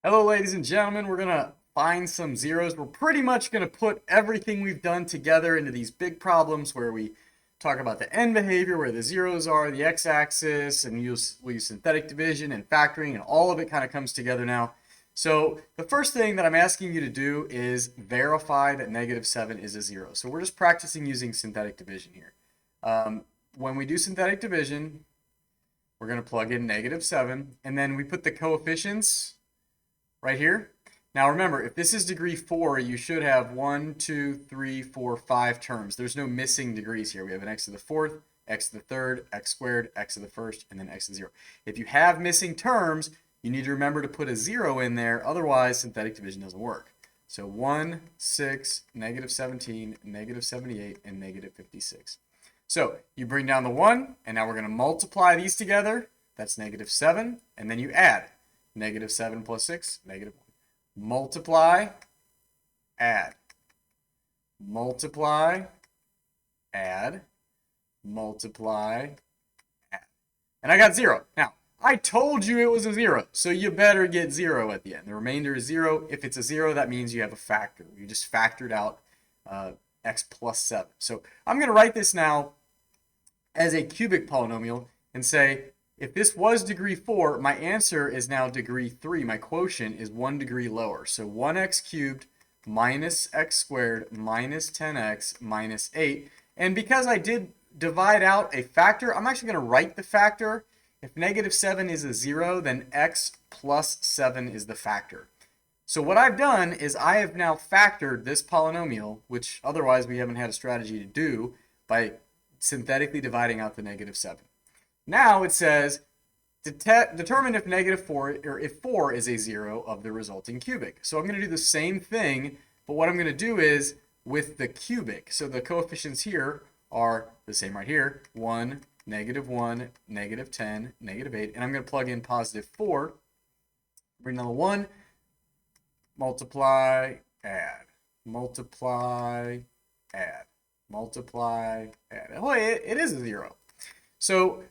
Hello, ladies and gentlemen. We're going to find some zeros. We're pretty much going to put everything we've done together into these big problems where we talk about the end behavior, where the zeros are, the x-axis, and we use synthetic division and factoring, and all of it kind of comes together now. So the first thing that I'm asking you to do is verify that -7 is a zero. So we're just practicing using synthetic division here. When we do synthetic division, we're going to plug in -7, and then we put the coefficients right here. Now remember, if this is degree 4, you should have 1, 2, 3, 4, 5 terms. There's no missing degrees here. We have an x to the 4th, x to the 3rd, x squared, x to the 1st, and then x to the 0. If you have missing terms, you need to remember to put a 0 in there. Otherwise, synthetic division doesn't work. So 1, 6, -17, -78, and -56. So you bring down the 1, and now we're going to multiply these together. That's -7, and then you add. -7 plus 6, -1. Multiply, add. Multiply, add. Multiply, add. And I got 0. Now, I told you it was a 0, so you better get 0 at the end. The remainder is 0. If it's a 0, that means you have a factor. You just factored out x plus 7. So I'm going to write this now as a cubic polynomial and say, if this was degree 4, my answer is now degree 3. My quotient is 1 degree lower. So 1x cubed minus x squared minus 10x minus 8. And because I did divide out a factor, I'm actually going to write the factor. If -7 is a 0, then x plus 7 is the factor. So what I've done is I have now factored this polynomial, which otherwise we haven't had a strategy to do, by synthetically dividing out the -7. Now it says, determine if -4 or if 4 is a 0 of the resulting cubic. So I'm going to do the same thing, but what I'm going to do is with the cubic. So the coefficients here are the same right here, 1, -1, -10, -8, and I'm going to plug in +4, bring down the 1, multiply, add, multiply, add, multiply, add. Oh, it is a 0. So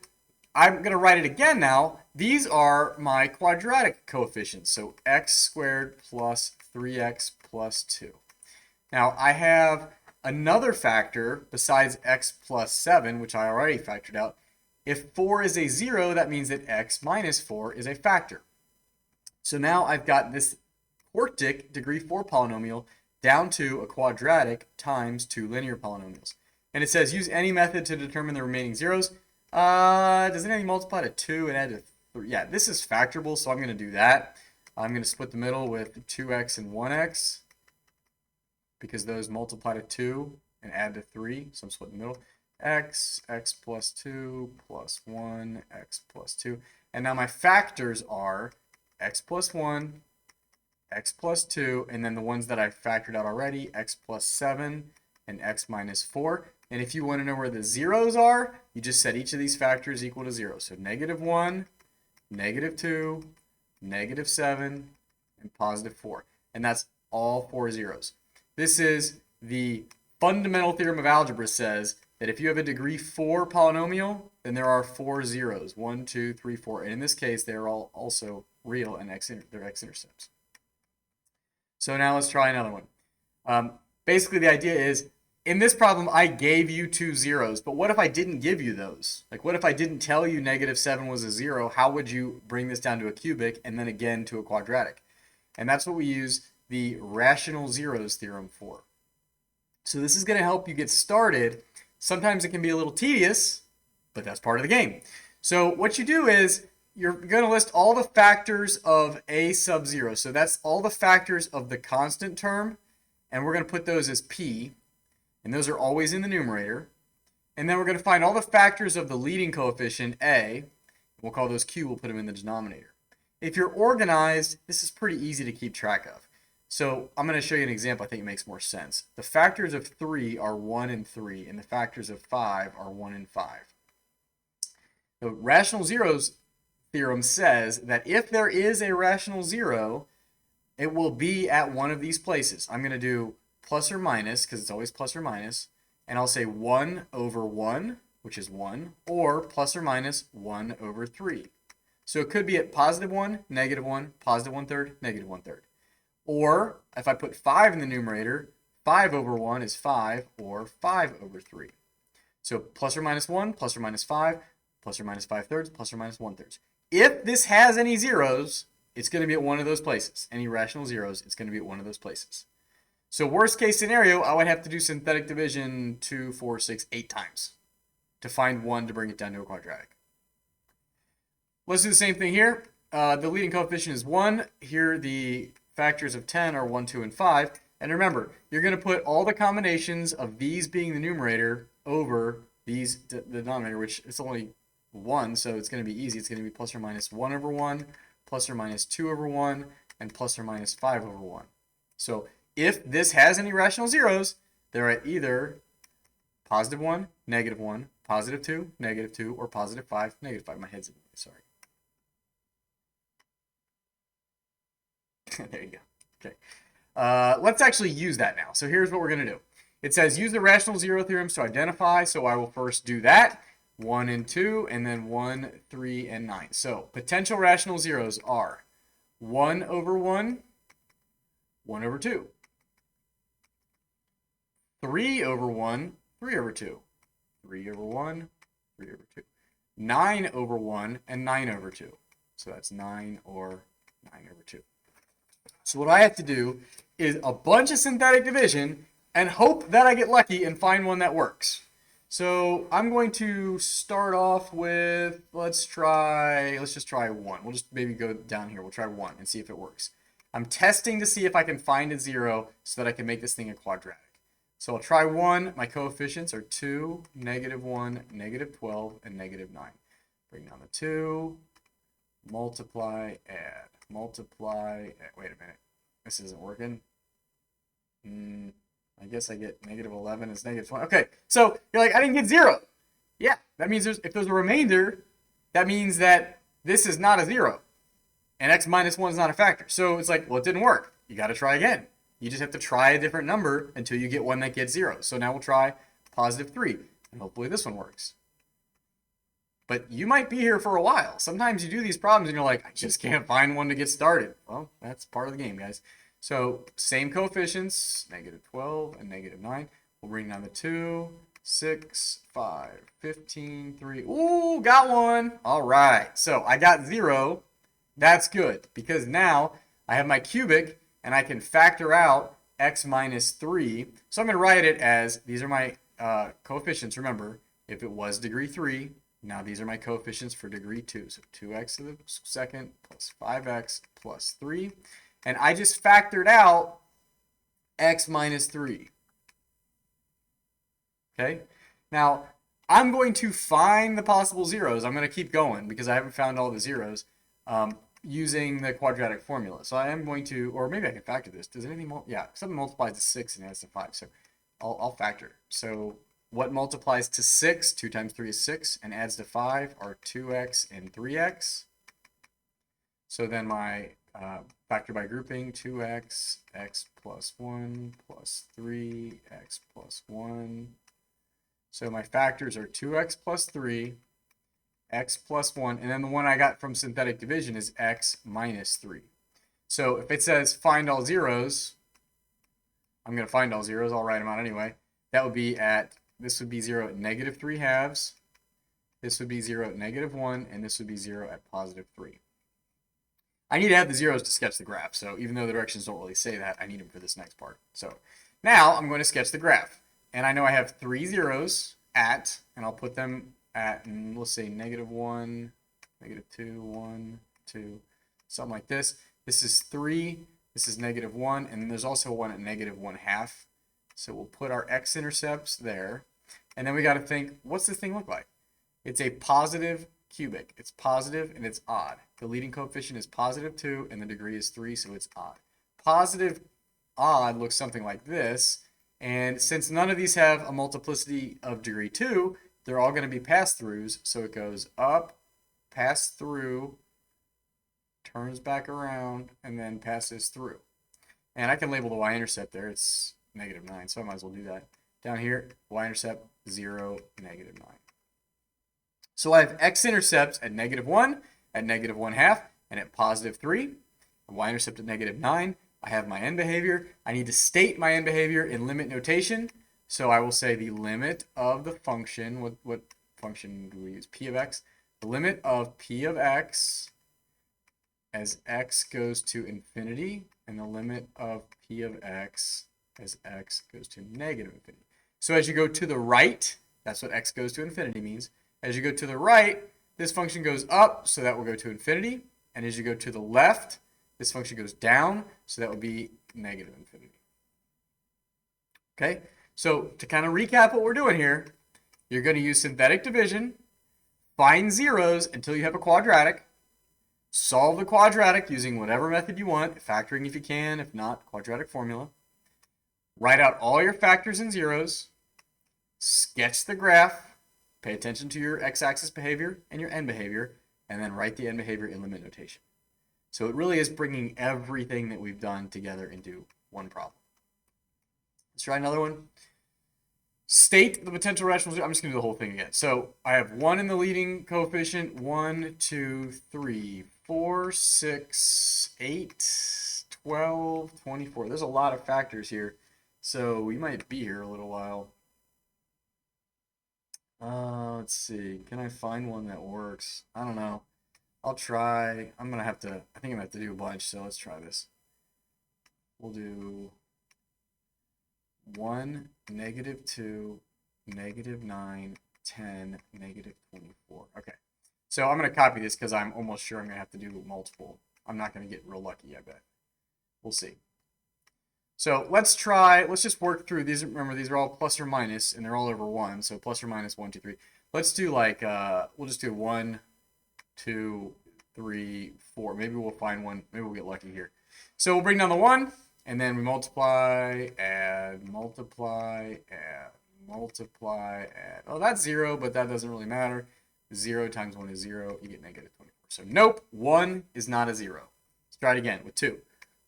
I'm going to write it again now. These are my quadratic coefficients. So x squared plus 3x plus 2. Now I have another factor besides x plus 7, which I already factored out. If 4 is a 0, that means that x minus 4 is a factor. So now I've got this quartic degree 4 polynomial down to a quadratic times 2 linear polynomials. And it says use any method to determine the remaining zeros. Does anything multiply to 2 and add to 3? Yeah, this is factorable, so I'm going to do that. I'm going to split the middle with 2x and 1x because those multiply to 2 and add to 3, so I'm splitting the middle. X plus 2 plus 1, x plus 2. And now my factors are x plus 1, x plus 2, and then the ones that I factored out already, x plus 7 and x minus 4. And if you want to know where the zeros are, you just set each of these factors equal to 0. So -1, -2, -7, and +4. And that's all 4 zeros. This is the fundamental theorem of algebra, says that if you have a degree 4 polynomial, then there are 4 zeros. 1, 2, 3, 4. And in this case, they're all also real and they're x-intercepts. So now let's try another one. Basically, the idea is, in this problem, I gave you 2 zeros, but what if I didn't give you those? Like, what if I didn't tell you -7 was a 0? How would you bring this down to a cubic and then again to a quadratic? And that's what we use the rational zeros theorem for. So this is going to help you get started. Sometimes it can be a little tedious, but that's part of the game. So what you do is you're going to list all the factors of a sub 0. So that's all the factors of the constant term, and we're going to put those as p. And those are always in the numerator. And then we're going to find all the factors of the leading coefficient, a. We'll call those q. We'll put them in the denominator. If you're organized, this is pretty easy to keep track of. So I'm going to show you an example I think makes more sense. The factors of 3 are 1 and 3, and the factors of 5 are 1 and 5. The rational zeros theorem says that if there is a rational zero, it will be at one of these places. I'm going to do plus or minus, because it's always plus or minus, and I'll say 1 over 1, which is 1, or plus or minus 1 over 3. So it could be at positive 1, negative 1, positive 1/3, negative 1/3. Or if I put 5 in the numerator, 5 over 1 is 5, or 5 over 3. So plus or minus 1, plus or minus 5, plus or minus 5/3, plus or minus 1/3. If this has any zeros, it's going to be at one of those places. Any rational zeros, it's going to be at one of those places. So worst case scenario, I would have to do synthetic division 2, 4, 6, 8 times to find one to bring it down to a quadratic. Let's do the same thing here. The leading coefficient is 1. Here the factors of 10 are 1, 2, and 5. And remember, you're going to put all the combinations of these being the numerator over these the denominator, which it's only 1, so it's going to be easy. It's going to be plus or minus 1 over 1, plus or minus 2 over 1, and plus or minus 5 over 1. So if this has any rational zeros, they're at either positive 1, negative 1, positive 2, negative 2, or positive 5, negative 5. My head's in the way, sorry. There you go. Okay. Let's actually use that now. So here's what we're going to do. It says use the rational zero theorems to identify. So I will first do that. 1 and 2, and then 1, 3, and 9. So potential rational zeros are 1 over 1, 1 over 2. 3 over 1, 3 over 2. 3 over 1, 3 over 2. 9 over 1, and 9 over 2. So that's 9 or 9 over 2. So what I have to do is a bunch of synthetic division and hope that I get lucky and find one that works. So I'm going to start off with, let's just try 1. We'll just maybe go down here. We'll try 1 and see if it works. I'm testing to see if I can find a 0 so that I can make this thing a quadratic. So I'll try 1. My coefficients are 2, negative 1, negative 12, and negative 9. Bring down the 2, multiply, add, multiply, add. Wait a minute. This isn't working. I guess I get negative 11 is negative 20. Okay, so you're like, I didn't get 0. Yeah, that means if there's a remainder, that means that this is not a 0. And x minus 1 is not a factor. So it's like, well, it didn't work. You got to try again. You just have to try a different number until you get one that gets 0. So now we'll try positive 3. And hopefully this one works. But you might be here for a while. Sometimes you do these problems and you're like, I just can't find one to get started. Well, that's part of the game, guys. So same coefficients, negative 12 and negative 9. We'll bring down the 2, 6, 5, 15, 3. Ooh, got one. All right. So I got 0. That's good because now I have my cubic and I can factor out x minus 3. So I'm going to write it as, these are my coefficients. Remember, if it was degree 3, now these are my coefficients for degree 2. So 2x to the second plus 5x plus 3. And I just factored out x minus 3. Okay? Now, I'm going to find the possible zeros. I'm going to keep going because I haven't found all the zeros using the quadratic formula. So I am going to, or maybe I can factor this. Does anything, yeah, something multiplies to 6 and adds to 5. So I'll factor. So what multiplies to 6? 2 times 3 is 6 and adds to 5 are 2x and 3x. So then my factor by grouping, 2x, x plus 1 plus 3, x plus 1. So my factors are 2x plus 3, x plus 1, and then the one I got from synthetic division is x minus 3. So if it says find all zeros, I'm going to find all zeros. I'll write them out anyway. That would be at, this would be 0 at negative 3 halves, this would be 0 at negative 1, and this would be 0 at positive 3. I need to have the zeros to sketch the graph, so even though the directions don't really say that, I need them for this next part. So now I'm going to sketch the graph. And I know I have 3 zeros at, and I'll put them at, and we'll say negative 1, negative 2, 1, 2, something like this. This is 3, this is negative 1, and there's also one at negative 1/2. So we'll put our x-intercepts there. And then we got to think, what's this thing look like? It's a positive cubic. It's positive and it's odd. The leading coefficient is positive 2 and the degree is 3, so it's odd. Positive odd looks something like this. And since none of these have a multiplicity of degree 2, they're all going to be pass-throughs. So it goes up, pass through, turns back around, and then passes through. And I can label the y-intercept there. It's negative 9, so I might as well do that. Down here, y-intercept 0, negative 9. So I have x-intercepts at negative 1, at negative 1/2 and at positive 3. Y-intercept at negative 9. I have my end behavior. I need to state my end behavior in limit notation. So I will say the limit of the function, what function do we use? P of x. The limit of P of x as x goes to infinity, and the limit of P of x as x goes to negative infinity. So as you go to the right, that's what x goes to infinity means. As you go to the right, this function goes up, so that will go to infinity. And as you go to the left, this function goes down, so that would be negative infinity. Okay, so to kind of recap what we're doing here, you're going to use synthetic division, find zeros until you have a quadratic, solve the quadratic using whatever method you want, factoring if you can, if not, quadratic formula. Write out all your factors and zeros, sketch the graph, pay attention to your x-axis behavior and your end behavior, and then write the end behavior in limit notation. So it really is bringing everything that we've done together into one problem. Let's try another one. State the potential rational. I'm just going to do the whole thing again. So I have 1 in the leading coefficient. 1, 2, 3, 4, 6, 8, 12, 24. There's a lot of factors here. So we might be here a little while. Let's see. Can I find one that works? I don't know. I'll try. I think I'm gonna have to do a bunch, so let's try this. We'll do 1, negative 2, negative 9, 10, negative 24. Okay. So I'm gonna copy this because I'm almost sure I'm gonna have to do multiple. I'm not gonna get real lucky, I bet. We'll see. So let's just work through these. Remember, these are all plus or minus, and they're all over 1. So plus or minus 1, 2, 3. Let's do like, we'll just do 1, 2, 3, 4. Maybe we'll find one. Maybe we'll get lucky here. So we'll bring down the 1, and then we multiply, add, multiply, add, multiply, add. Oh, that's 0, but that doesn't really matter. 0 times 1 is 0. You get negative 24. So nope, 1 is not a 0. Let's try it again with 2.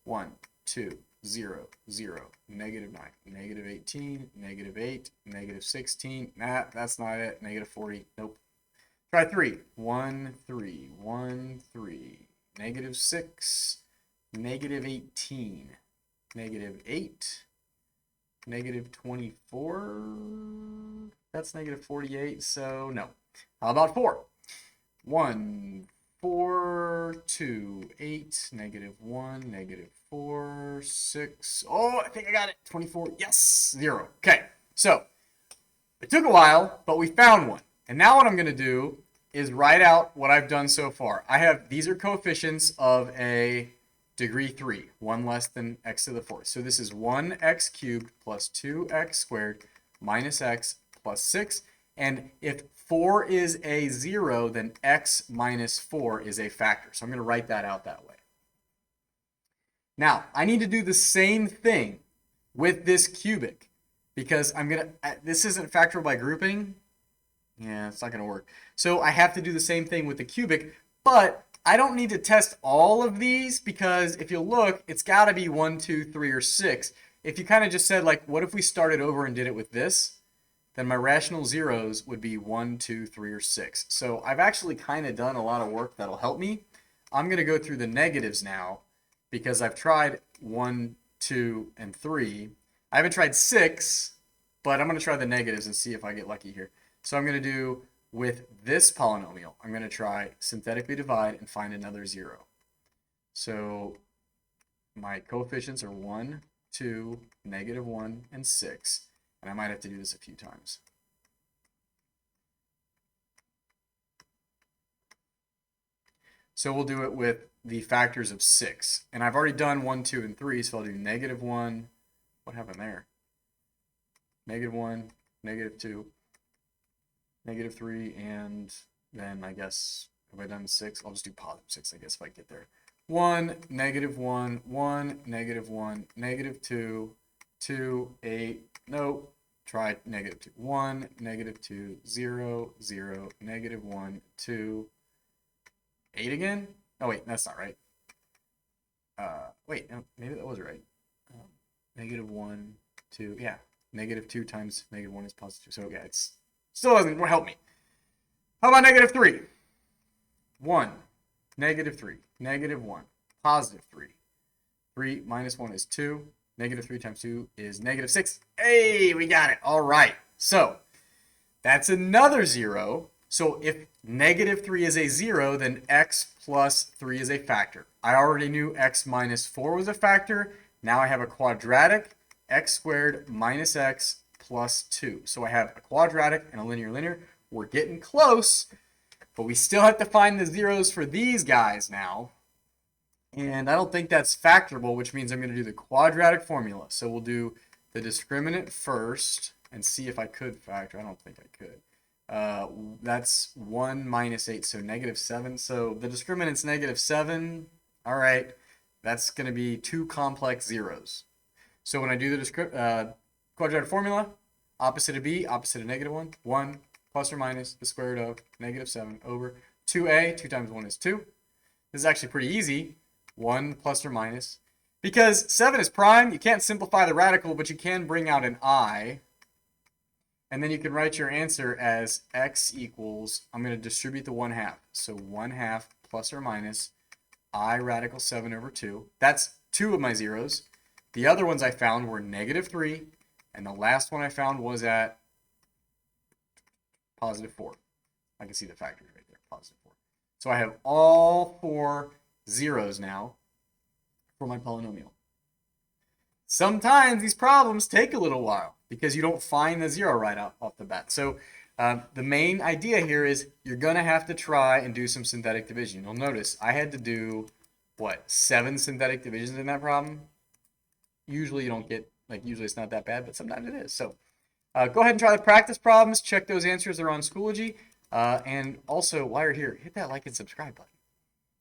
1, 2, 0, 0, negative 9, negative 18, negative 8, negative 16. Nah, that's not it. Negative 40. Nope. Try 3. 1, 3, 1, 3, negative 6, negative 18, negative 8, negative 24. That's negative 48, so no. How about 4? 1, 4, 2, 8, negative 1, negative 4, 6. Oh, I think I got it. 24. Yes, 0. Okay, so it took a while, but we found one. And now what I'm going to do is write out what I've done so far. These are coefficients of a degree 3, 1 less than x to the 4th. So this is 1x cubed plus 2x squared minus x plus 6. And if 4 is a 0, then x minus 4 is a factor. So I'm going to write that out that way. Now, I need to do the same thing with this cubic because this isn't factorable by grouping. Yeah, it's not going to work. So I have to do the same thing with the cubic, but I don't need to test all of these because if you look, it's got to be 1, 2, 3, or 6. If you kind of just said, like, what if we started over and did it with this? Then my rational zeros would be 1, 2, 3, or 6. So I've actually kind of done a lot of work that'll help me. I'm going to go through the negatives now because I've tried 1, 2, and 3. I haven't tried 6, but I'm going to try the negatives and see if I get lucky here. So I'm going to do, with this polynomial, I'm going to try synthetically divide and find another 0. So my coefficients are 1, 2, negative 1, and 6. And I might have to do this a few times. So we'll do it with the factors of 6. And I've already done 1, 2, and 3, so I'll do negative 1. What happened there? Negative 1, negative 2, negative 3, and then I guess, have I done 6? I'll just do positive 6, I guess, if I get there. 1, negative 1, 1, negative 1, negative 2, 2, 8, no, try negative 2, 1, negative 2, 0, 0, negative 1, 2, 8 again? Oh, wait, that's not right. Wait, no, maybe that was right. Negative 1, 2, yeah, negative 2 times negative 1 is positive 2, so yeah, it's still doesn't help me. How about negative 3? 1, negative 3, negative 1, positive 3. 3 minus 1 is 2. Negative 3 times 2 is negative 6. Hey, we got it. All right. So that's another 0. So if negative 3 is a 0, then x plus 3 is a factor. I already knew x minus 4 was a factor. Now I have a quadratic, x squared minus x plus 2. So I have a quadratic and a linear. We're getting close, but we still have to find the zeros for these guys now. And I don't think that's factorable, which means I'm going to do the quadratic formula. So we'll do the discriminant first and see if I could factor. I don't think I could. That's 1 minus 8, so negative 7. So the discriminant's negative 7. All right, that's going to be 2 complex zeros. So when I do the quadratic formula, opposite of b, opposite of negative 1, 1 plus or minus the square root of negative 7 over 2a. 2 times 1 is 2. This is actually pretty easy. 1 plus or minus. Because 7 is prime, you can't simplify the radical, but you can bring out an I. And then you can write your answer as x equals, I'm going to distribute the 1/2. So 1/2 plus or minus I radical 7 over 2. That's 2 of my zeros. The other ones I found were negative 3. And the last one I found was at positive 4. I can see the factors right there, positive 4. So I have all 4 zeros now for my polynomial. Sometimes these problems take a little while because you don't find the 0 right off the bat. So the main idea here is you're going to have to try and do some synthetic division. You'll notice I had to do, 7 synthetic divisions in that problem? Usually you don't get, usually it's not that bad, but sometimes it is. So go ahead and try the practice problems. Check those answers. They're on Schoology. And also, while you're here, hit that like and subscribe button.